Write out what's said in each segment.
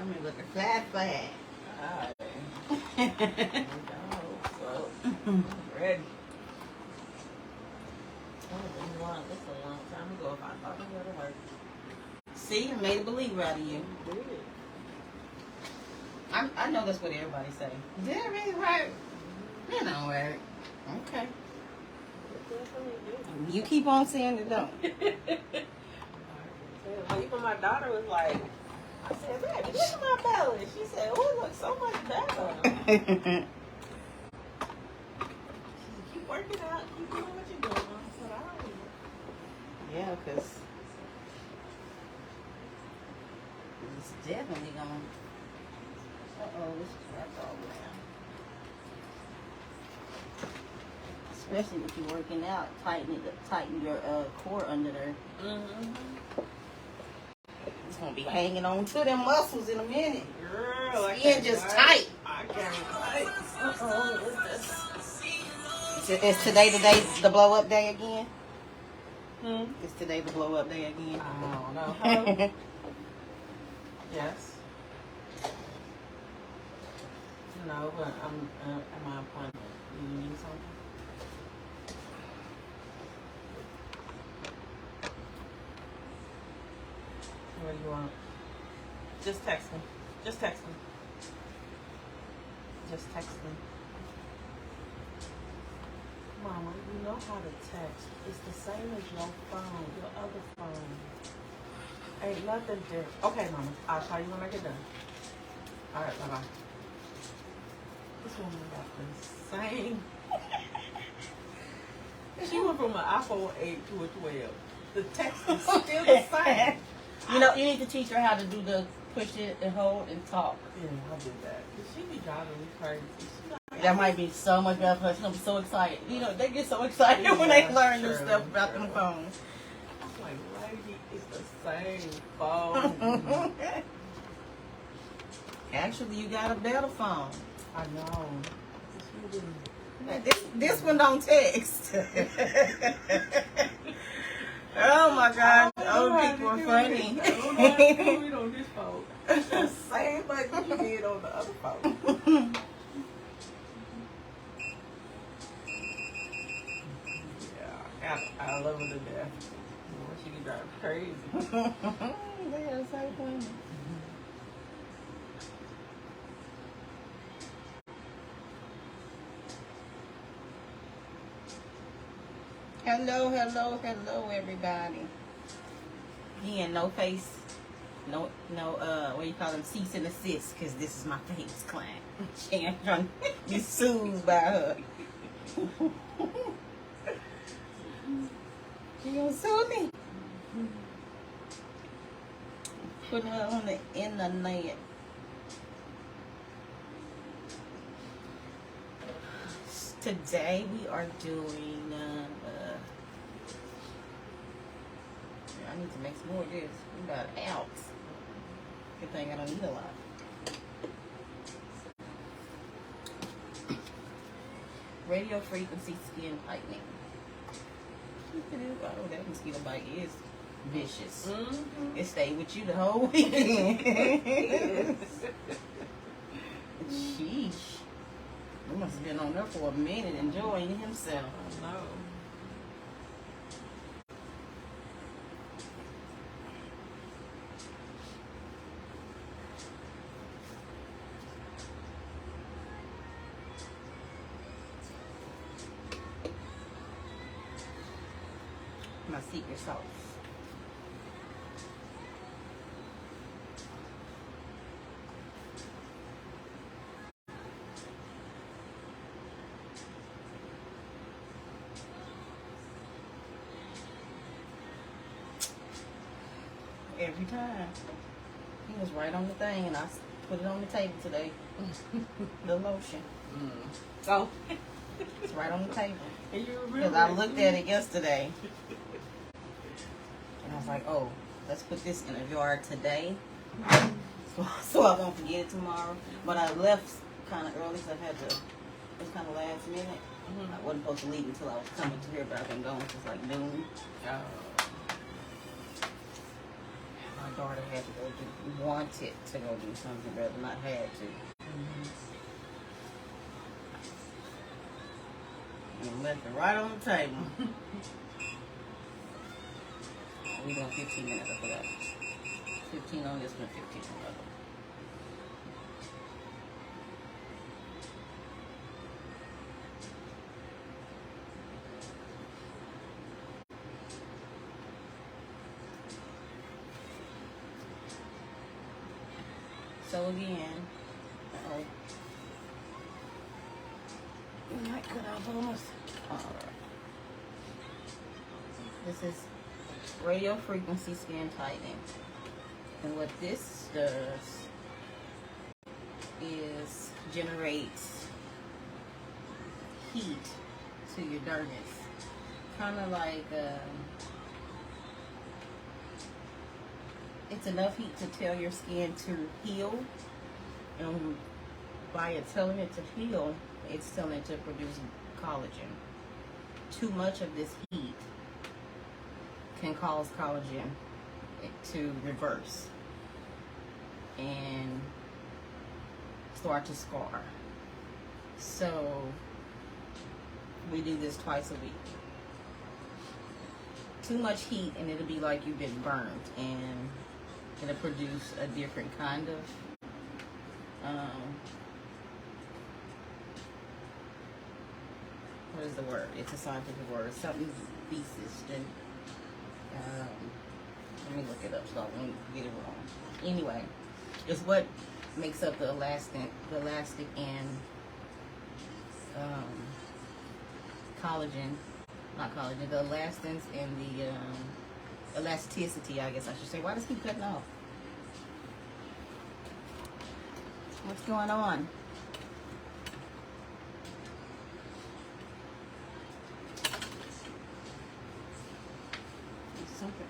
I'm in with the flat flag. Alright. So, ready. I've been wanting this a long time ago if I thought it would work. See, I made a believer out of you. You did. I know that's what everybody say. Did it really work? It don't work. Okay. You keep on saying it don't. Even my daughter was like, I said, baby, look at my belly. She said, oh, it looks so much better. She said, keep working out. Keep doing what you're doing. I said, all right. Yeah, because it's definitely going to... Uh-oh, this crap's all down. Especially if you're working out, tighten your core under there. Mm-hmm. It's gonna be hanging on to them muscles in a minute. Girl, Skin just tight. I can't wait. Uh-oh, what's this? Is today the blow up day again? Hmm? Is today the blow up day again? I don't know. Hello? Yes. No, but I'm at my appointment. You need something? What do you want? Just text me. Just text me. Just text me. Mama, you know how to text. It's the same as your phone, your other phone. Ain't nothing different. Okay, Mama. I'll call you when I get done. All right, bye-bye. This woman got the same. She went from an iPhone 8 to a 12. The text is still the same. You know, you need to teach her how to do the push it and hold and talk. Yeah, I'll do that. She be driving me crazy. That might be so much better for her. She's gonna be so excited. You know, they get so excited when they learn new stuff about them phones. I'm like, lady, it's the same phone. Actually, you got a better phone. I know. This one don't text. Oh my God, old people are funny. I don't know how to do it on this phone. It's the same like you did on the other phone. Yeah, I love her to death. She can drive crazy. They are so funny. Hello, hello, hello, everybody. Again, no face, no, what do you call them, cease and desist, because this is my famous client. She ain't trying to be soothed by her. You gonna sue me? Putting her on the internet. Today we are doing, I need to make some more of this. We got an ounce. Good thing I don't eat a lot. Radio frequency skin tightening. Oh, that mosquito bite is vicious. Mm-hmm. It stayed with you the whole weekend. Sheesh. He must have been on there for a minute enjoying himself. I know. My secret sauce. Every time. He was right on the thing, and I put it on the table today. The lotion. Oh. It's right on the table. And you remember? Because I looked at it yesterday. And I was like, oh, let's put this in a jar today. So I won't forget it tomorrow. But I left kind of early, so I had to, it was kind of last minute. I wasn't supposed to leave until I was coming to here, but I've been going since like noon. My daughter had to go do, wanted to go do something rather not had to. And left it right on the table. We doing 15 minutes, I forgot. 15 on this one, 15 on the other. So again, you might cut off almost. Alright. This is radio frequency skin tightening. And what this does is generates heat to your dermis. Kind of like, it's enough heat to tell your skin to heal. And by it telling it to heal, it's telling it to produce collagen. Too much of this heat can cause collagen to reverse and start to scar. So we do this twice a week. Too much heat and it'll be like you've been burned, and it'll produce a different kind of what is the word? It's a scientific word. Something thesis. And let me look it up so I won't get it wrong. Anyway, it's what makes up the elastic and collagen, not collagen, the elastins and the elasticity, I guess I should say. Why does it keep cutting off? What's going on? Something.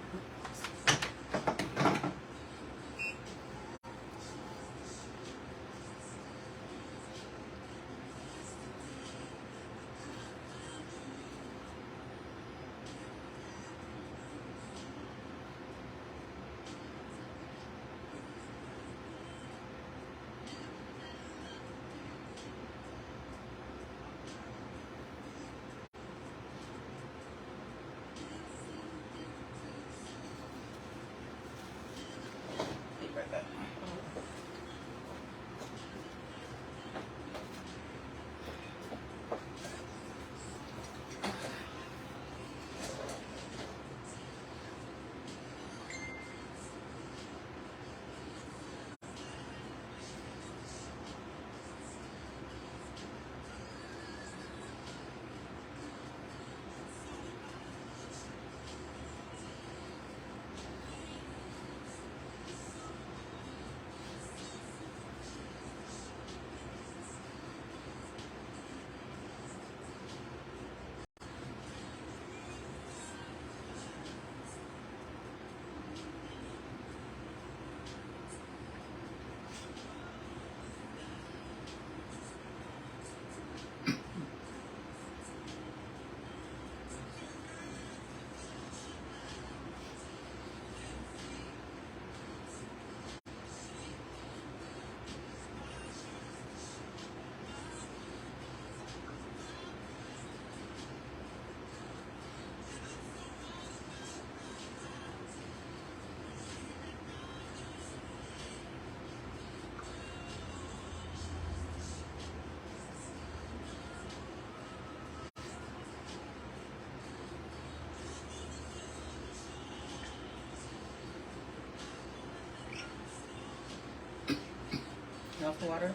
You want some water?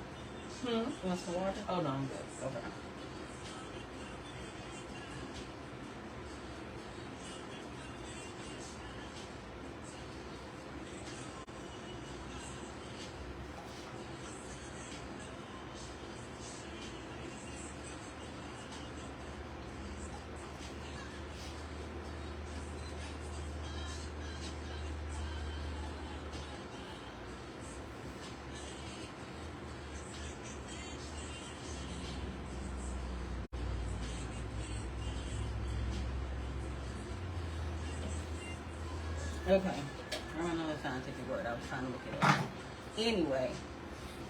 You want some water? Oh, no, I'm good. Okay. Okay. I don't know what scientific word. I was trying to look it up. Anyway,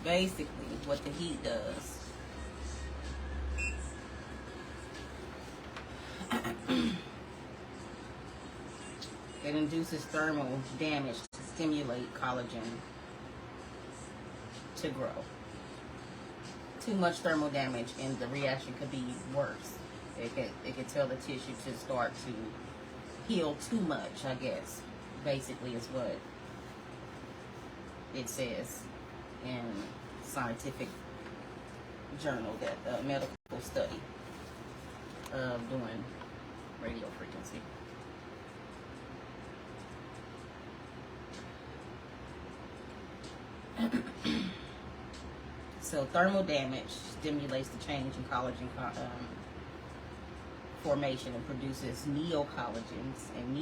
basically, what the heat does. It induces thermal damage to stimulate collagen to grow. Too much thermal damage and the reaction could be worse. It could tell the tissue to start to heal too much, I guess. Basically is what it says in scientific journal, that medical study of doing radio frequency. So thermal damage stimulates the change in collagen formation and produces neocollagens and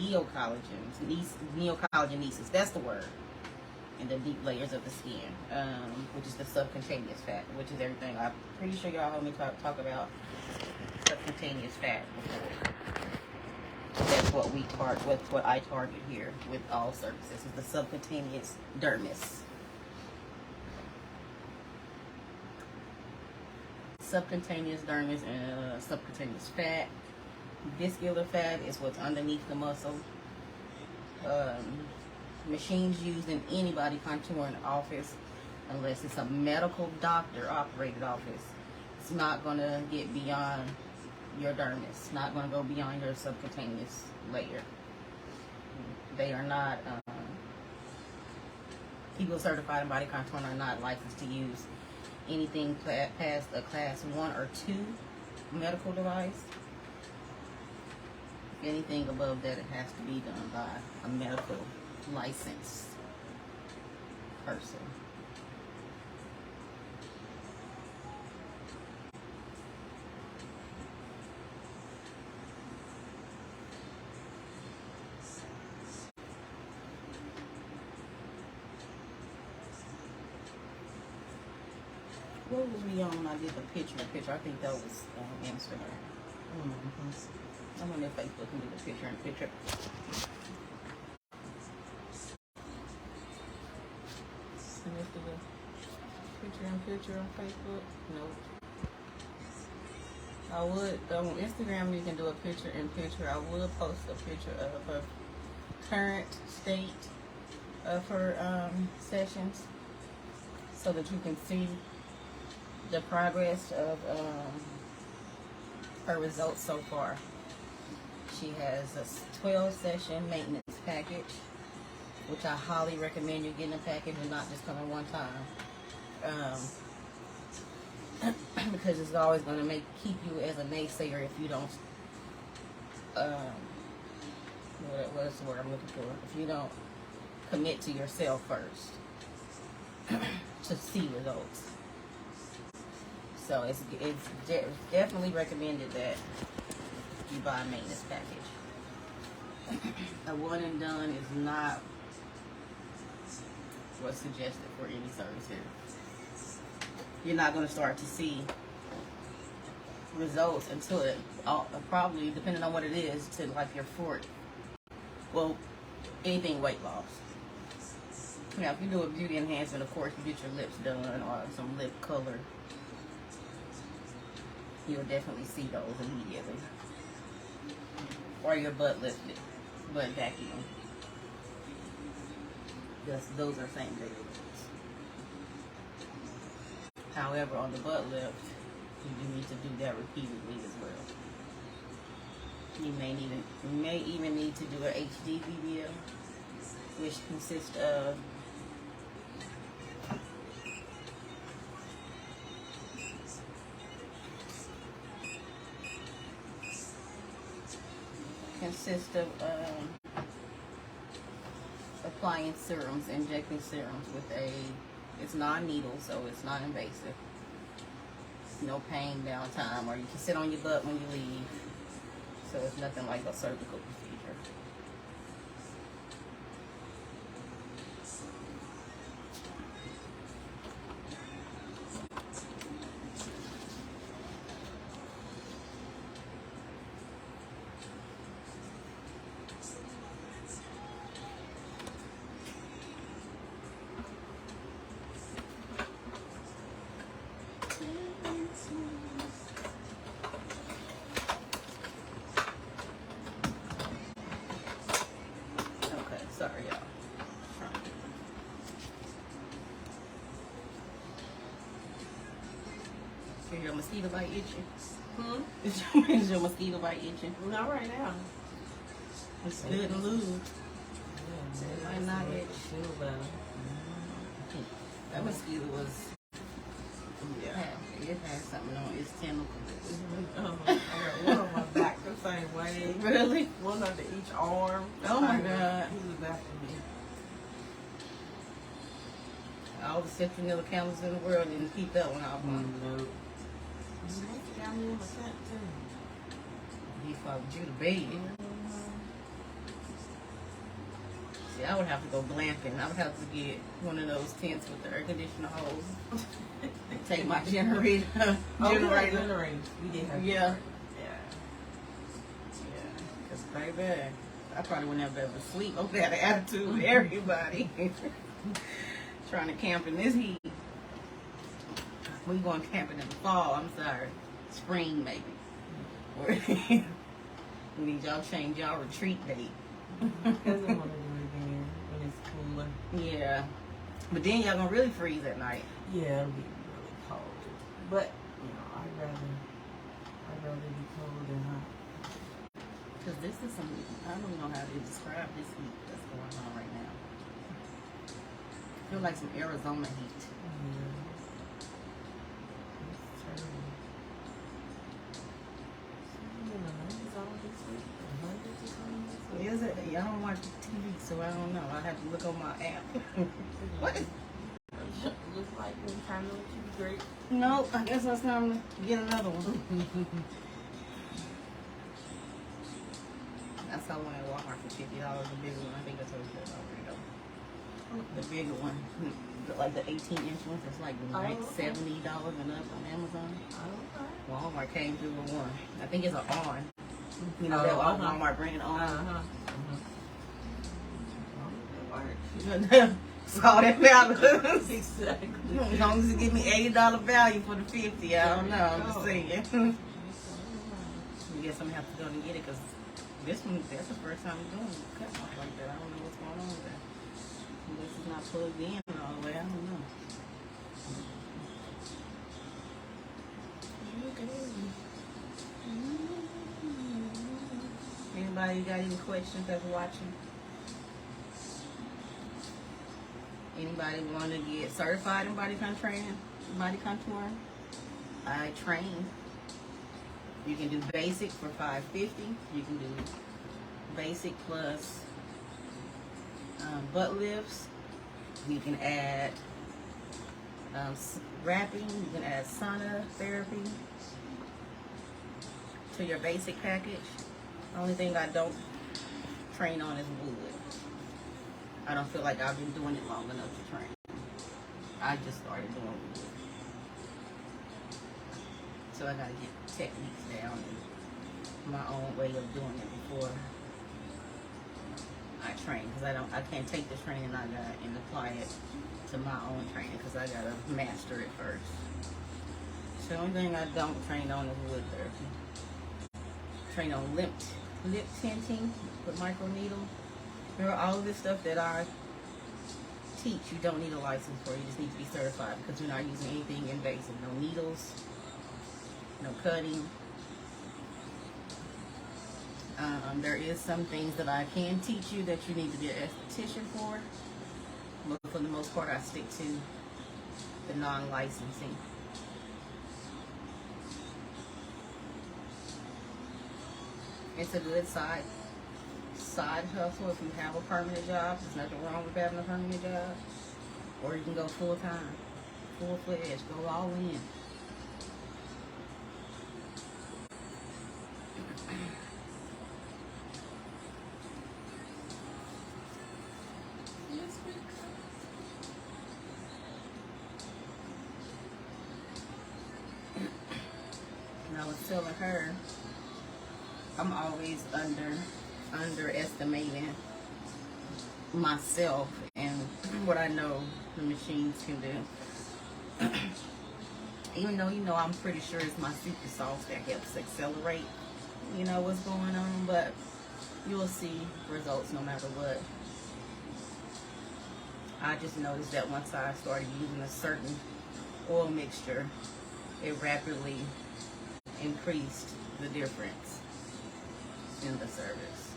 neocollagenesis. That's the word. In the deep layers of the skin, which is the subcutaneous fat, which is everything. I'm pretty sure y'all heard me talk about subcutaneous fat before. That's what what I target here with all services, is the subcutaneous dermis. Subcutaneous dermis and subcutaneous fat. Viscular fat is what's underneath the muscle. Machines used in anybody contouring office, unless it's a medical doctor operated office, it's not going to get beyond your dermis. It's not going to go beyond your subcutaneous layer. They are not, people certified in body contouring are not licensed to use anything past a class 1 or 2 medical device. Anything above that, it has to be done by a medical licensed person. What was we on when I did the picture? I think that was Instagram. I'm on their Facebook and do the picture. And let's do the picture on Facebook. Nope. I would, on Instagram you can do a picture. I would post a picture of her current state of her sessions so that you can see the progress of her results so far. She has a 12-session maintenance package, which I highly recommend you getting a package and not just coming one time. Because it's always going to keep you as a naysayer if you don't, what's the word I'm looking for? If you don't commit to yourself first to see results. So it's definitely recommended that you buy a maintenance package. A one and done is not what's suggested for any service here. You're not going to start to see results until it, probably, depending on what it is, to like your 40. Well, anything weight loss. Now, if you do a beauty enhancement, of course, you get your lips done or some lip color. You'll definitely see those immediately. Or your butt lifted, butt vacuum. Those are same day results. However, on the butt lift, you do need to do that repeatedly as well. You may even need to do an HD BBL, which consists of applying serums, injecting serums with it's non-needle, so it's not invasive. No pain, downtime, or you can sit on your butt when you leave. So it's nothing like a surgical procedure. Is your mosquito bite itching? Hmm? Is your mosquito bite itching? Not right now. It's good and lube. Yeah, It might not itch. Feel better. That mosquito was, it had something on its tentacle. I got one on my back the same way. Really? One under each arm. Oh my God. He was after me. All the citronella candles in the world didn't keep that one off. No. He got me in my tent too. He followed you to bed. See, I would have to go glamping. I would have to get one of those tents with the air conditioner hose. Take my generator. Generator. We did have Yeah. Yeah. Because, baby, I probably wouldn't have been able to sleep. I had an attitude with everybody. Trying to camp in this heat. We going camping in the fall. I'm sorry. Spring, maybe. We need y'all to change y'all retreat date. Doesn't want to do it again when it's cooler. Yeah. But then y'all gonna really freeze at night. Yeah, it'll be really cold. But, you know, I'd rather be cold than hot. Because this is some, I don't know how to describe this heat that's going on right now. I feel like some Arizona heat. Yeah. It's terrible. In the 90s all this week. 100s or something. Is it? Y'all don't watch TV, so I don't know. I have to look on my app. What? Looks like we're trying to let you be great. No, I guess it's time to get another one. I saw one at Walmart for $50, the bigger one. I think that's what it said already though. The bigger one, like the 18-inch ones, it's like $70 and up on Amazon. Okay. Walmart came through with one. I think it's an On. You know Oh, that uh-huh. Walmart brand On. It Saw that works. balance. Exactly. As long as it give me $80 value for the 50, I don't know. I'm just saying. I guess I'm gonna have to go and get it because this one, that's the first time we're doing cut off like that. I don't know what's going on with that. This is not plugged in all the way. I don't know. Anybody got any questions that's watching? Anybody want to get certified in body contour? I train. You can do basic for $550. You can do basic plus butt lifts. You can add wrapping. You can add sauna therapy to your basic package. The only thing I don't train on is wood. I don't feel like I've been doing it long enough to train. I just started doing wood. So I gotta get techniques down and my own way of doing it before I train. Because I can't take the training I got and apply it to my own training because I gotta master it first. So the only thing I don't train on is wood therapy. Train on lip tinting with micro needle. Remember, all of this stuff that I teach, you don't need a license for. You just need to be certified because we're not using anything invasive. No needles, no cutting. There is some things that I can teach you that you need to be an esthetician for. But for the most part, I stick to the non-licensing. It's a good side hustle if you have a permanent job. There's nothing wrong with having a permanent job. Or you can go full-time, full-fledged, go all in. And I was telling her, I'm always underestimating myself and what I know the machines can do. Even though, I'm pretty sure it's my secret sauce that helps accelerate, what's going on, but you'll see results no matter what. I just noticed that once I started using a certain oil mixture, it rapidly increased the difference in the service.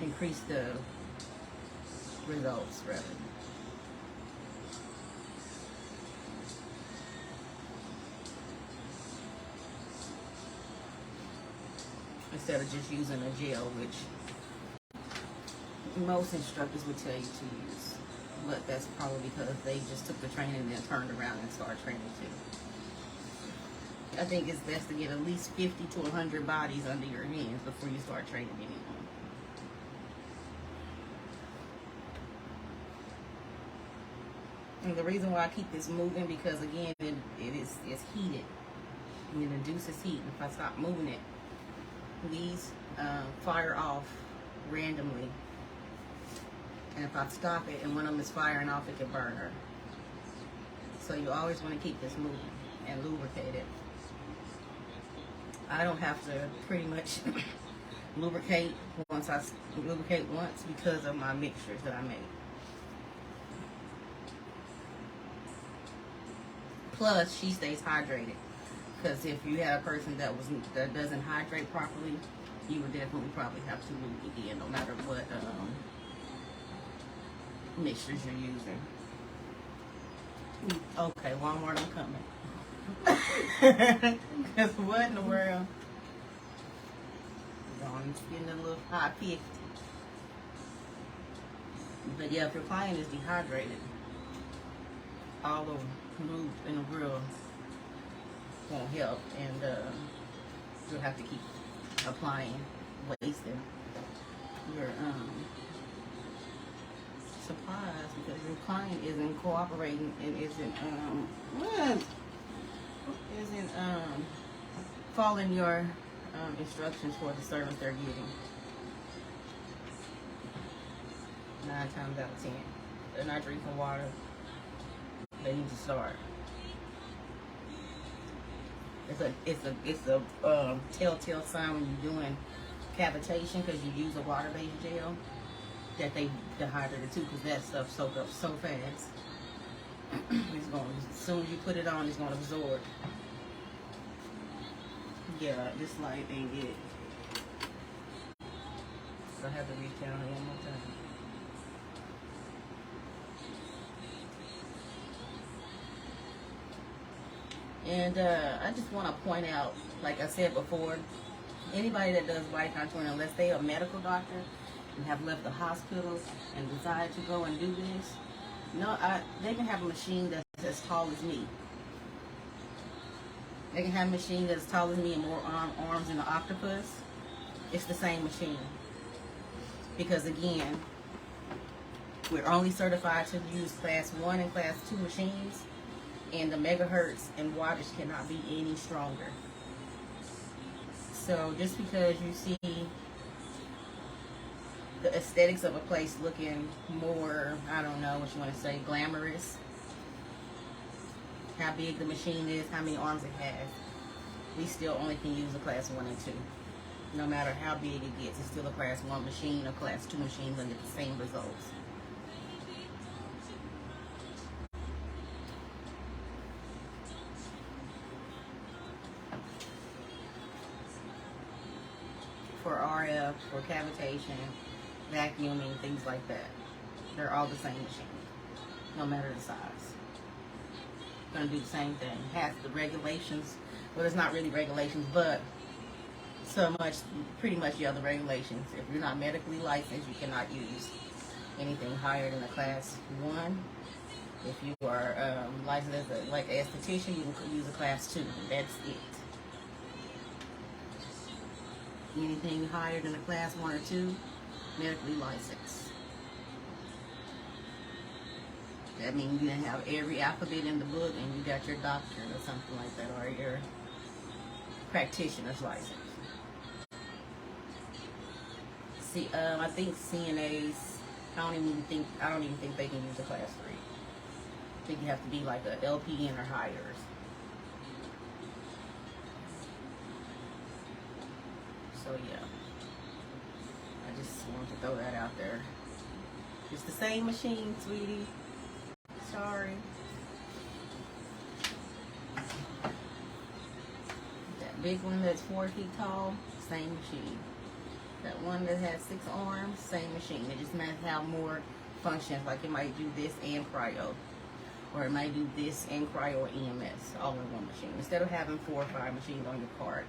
Increased the results, rather. Instead of just using a gel, which most instructors would tell you to use. But that's probably because they just took the training and then turned around and started training too. I think it's best to get at least 50 to 100 bodies under your hands before you start training anyone. And the reason why I keep this moving, because again, it's heated. And it induces heat. And if I stop moving it, these fire off randomly. And if I stop it and one of them is firing off, it can burn her. So you always want to keep this moving and lubricate it. I don't have to pretty much lubricate once because of my mixtures that I make. Plus, she stays hydrated. Because if you had a person that doesn't hydrate properly, you would definitely probably have to lube again, no matter what mixtures you're using. Okay, Walmart, I'm coming. Because what in the world? It's getting a little hot picked. But yeah, if your client is dehydrated, all the lube in the world won't help, and you'll have to keep applying, wasting your supplies because your client isn't cooperating and isn't following your instructions for the service they're getting. 9 times out of 10, they're not drinking water. They need to start. It's a telltale sign when you're doing cavitation because you use a water-based gel that they dehydrated too, because that stuff soaks up so fast. It's going, as soon as you put it on, it's going to absorb. Yeah, this light ain't it. So I have to reach down here one more time. And I just want to point out, like I said before, anybody that does body contouring, unless they are a medical doctor and have left the hospital and decide to go and do this, they can have a machine that's as tall as me. They can have a machine that's as tall as me and more arms than an octopus. It's the same machine. Because again, we're only certified to use class 1 and class 2 machines, and the megahertz and wattage cannot be any stronger. So just because you see the aesthetics of a place looking more, I don't know what you want to say, glamorous, how big the machine is, how many arms it has, we still only can use a class 1 and 2. No matter how big it gets, it's still a class 1 machine or class 2 machine and get the same results. For RF, for cavitation, vacuuming, things like that. They're all the same machine, no matter the size. Gonna do the same thing. Has the regulations, well, it's not really regulations, but pretty much the other regulations. If you're not medically licensed, you cannot use anything higher than a class 1. If you are licensed as an esthetician, you can use a class 2. That's it. Anything higher than a class 1 or 2, medically licensed. That means you have every alphabet in the book and you got your doctorate or something like that, or your practitioner's license. See, I think CNAs, I don't even think they can use a class 3. I think you have to be like a LPN or higher. So yeah, I just wanted to throw that out there. It's the same machine, sweetie. Sorry. big one that's 4 feet tall, same machine. That one that has 6 arms, same machine. It just might have more functions, like it might do this and cryo, or it might do this and cryo or EMS all in one machine. Instead of having 4 or 5 machines on your cart,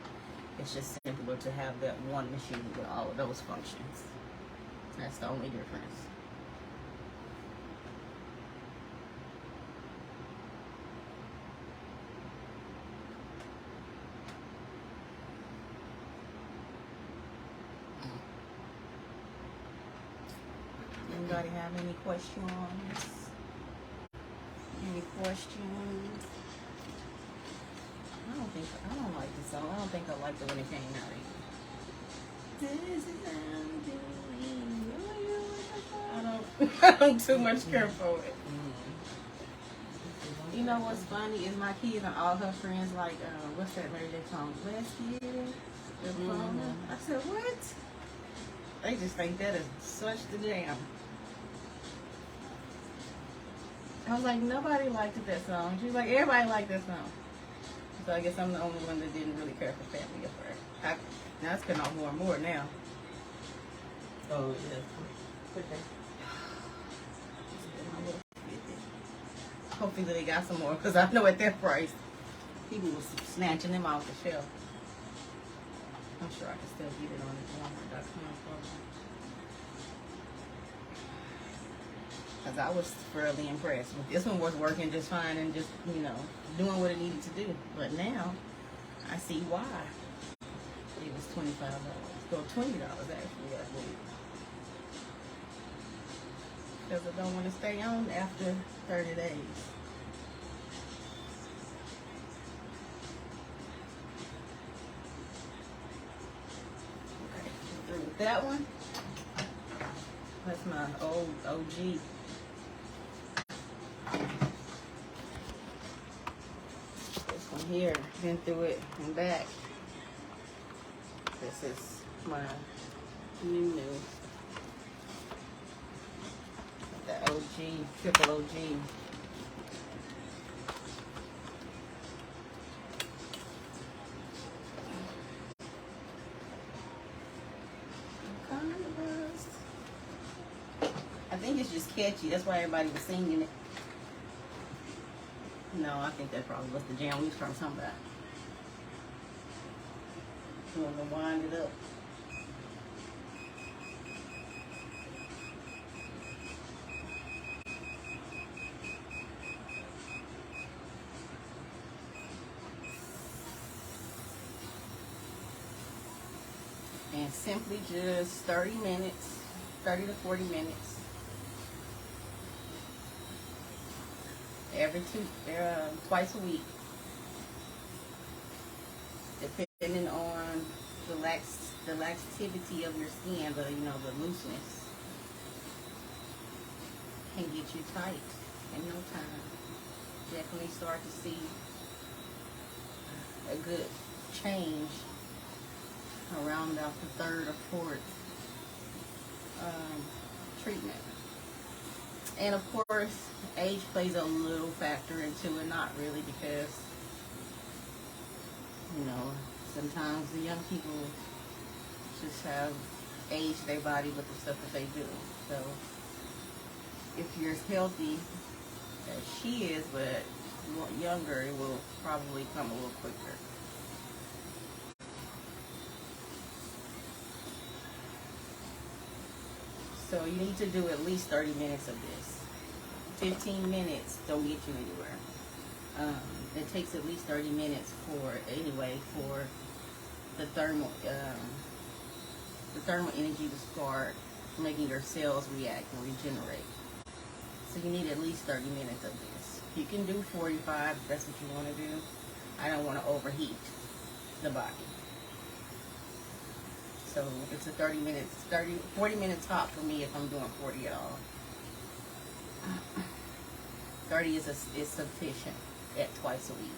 it's just simpler to have that one machine with all of those functions. That's the only difference. Anybody have any questions? Any questions? I don't like this song. I don't think I liked it when it came out either. This is how I'm doing. I don't too much care for it. You know what's funny is my kids and all her friends like, what's that Mary J song? Let's get it. I said, what? They just think that is such the jam. I was like, nobody liked that song. She was like, everybody liked that song. So I guess I'm the only one that didn't really care for Family Affair. Now it's coming out more and more now. Oh, yeah. Okay. Hopefully they got some more, because I know at that price, people was snatching them off the shelf. I'm sure I can still get it on Walmart.com. Because I was thoroughly impressed. This one was working just fine and just, doing what it needed to do. But now, I see why. It was $25. Or $20 actually, I believe. Because I don't want to stay on after 30 days. Okay, through with that one. That's my old OG. This one here, been through it and back. This is my new. The OG, triple OG. I think it's just catchy. That's why everybody was singing it. No, I think that probably was the jam we was trying to talk about. You want to wind it up. And simply just 30 minutes, 30 to 40 minutes. Twice a week. Depending on the laxity of your skin, the looseness can get you tight in no time. Definitely start to see a good change around about the 3rd or 4th treatment. And of course, age plays a little factor into it, not really, because sometimes the young people just have aged their body with the stuff that they do. So if you're as healthy as she is, but younger, it will probably come a little quicker. So you need to do at least 30 minutes of this. 15 minutes don't get you anywhere. It takes at least 30 minutes for the thermal energy to start making your cells react and regenerate. So you need at least 30 minutes of this. You can do 45 if that's what you want to do. I don't want to overheat the body. So it's a 40 minute top for me if I'm doing 40 at all. 30 is sufficient at twice a week.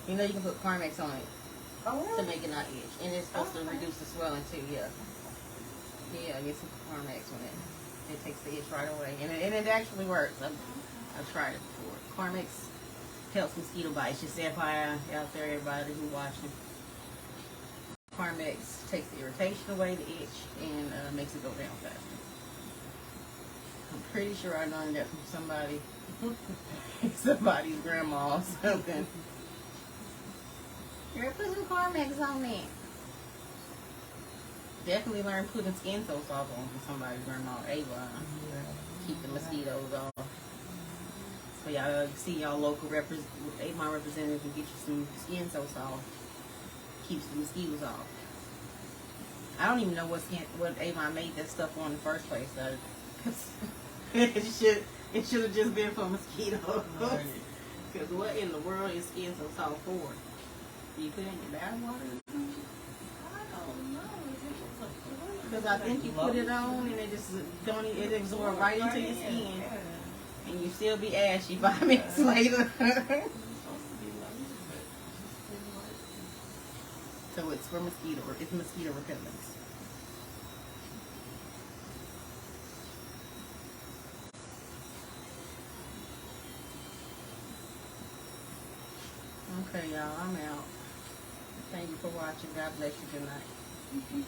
You know you can put Carmex on it Oh, to really? make it not itch, and it's supposed to Okay. reduce the swelling too. Yeah, yeah. Get some Carmex on it. It takes the itch right away, and it actually works. I've tried it before. Carmex helps mosquito bites. Just FYI out there, everybody who's watching. Carmex takes the irritation away, the itch, and makes it go down faster. I'm pretty sure I learned that from somebody's grandma or something. Girl, put some Carmex on it. Definitely learn putting skin so soft on from somebody's grandma or Ava. Keep the mosquitoes off. So y'all see y'all local Avon representative and get you some skin so soft. Keeps the mosquitoes off. I don't even know what Avon made that stuff on in the first place though. it should have just been for mosquitoes. Right. Because what in the world is skin so soft for? Do you put it in your bath water or something? I don't know. Because I think you put it on and it just don't it absorb right into your skin. And you still be ashy 5 minutes later. So it's for mosquito repellents. Okay, y'all, I'm out. Thank you for watching. God bless you. Good night.